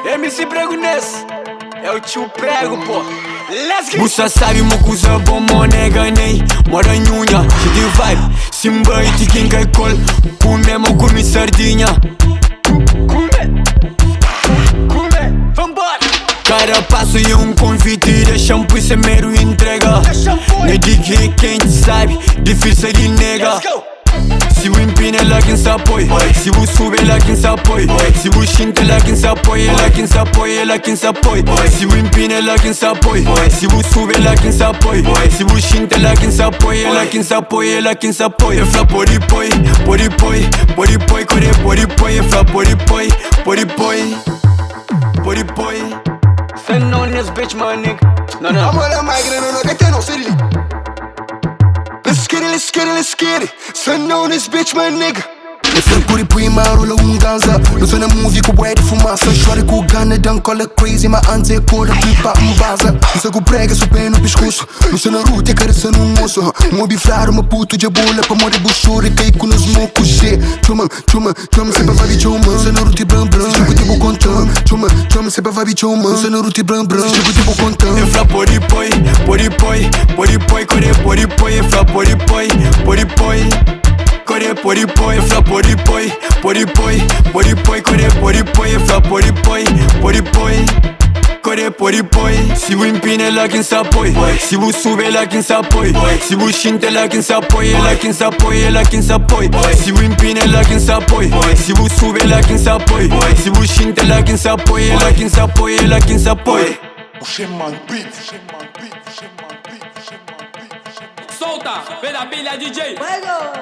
MC Prego nesse, é o tio Prego, pô. Let's get Busa sabe mukuza bomo nega nei Mora nhunha, de vibe Simba e tiquin cai col Comemo come sardinha Come, vambora. Cada passo é convite de shampoo e mero entrega Ne diga quem sabe, difícil de nega. Let's go. Se o empina é lá quem se apoia, se o sube é lá quem se apoia, se o xinta é lá quem se apoia, é lá quem se apoia, é lá quem se apoia. Se o empina é lá quem se apoia, se o sube é lá quem se apoia, se o xinta é lá quem se apoia, é lá quem se apoia, é lá quem se apoia. Eu falo pori poi, pori poi, pori poi, core pori poi, eu falo pori poi, pori poi, pori poi. Send on this bitch, my nigga. No, no. I'm with a migrant on a get no city. Let's get it, let's get it, let's get it. Send on this bitch, my nigga. Eu fui por prima, rola ganza. Eu sou na movie com bué de fumaça. Chore com gana, dan cola crazy. Mas antes é cor da pipa, baza. Eu sou com prega, sou pé no pescoço. Eu sou na ruta, careçando um osso. Um bifrar, uma puta de bola. Pra morrer buchura e cair com nos mocos. Chuma, chuma, chuma, sempre vai chuma. Eu sou na ruta bram bram, jogo tipo contão. Chuma, chuma, sempre vai chuma. Eu sou na ruta bram bram, jogo tipo contão. Eu falo pori poi, pori poi, pori poi, core pori poi. Eu falo pori poi, pori poi. Core pori poi, eu falo pori poi, pori poi, pori poi, core pori poi, eu falo pori poi, pori poi, core pori poi. Se o empina é lá quem se apoia, se o sube é lá quem se apoia, se o xinta é lá quem se apoia, é lá quem se apoia, é lá quem se apoia. Se o empina é lá quem se apoia, se o sube é lá quem se apoia, se o xinta é lá quem se apoia, é lá quem se apoia, é lá quem se apoia. Solta, vem da pilha DJ. Fuego!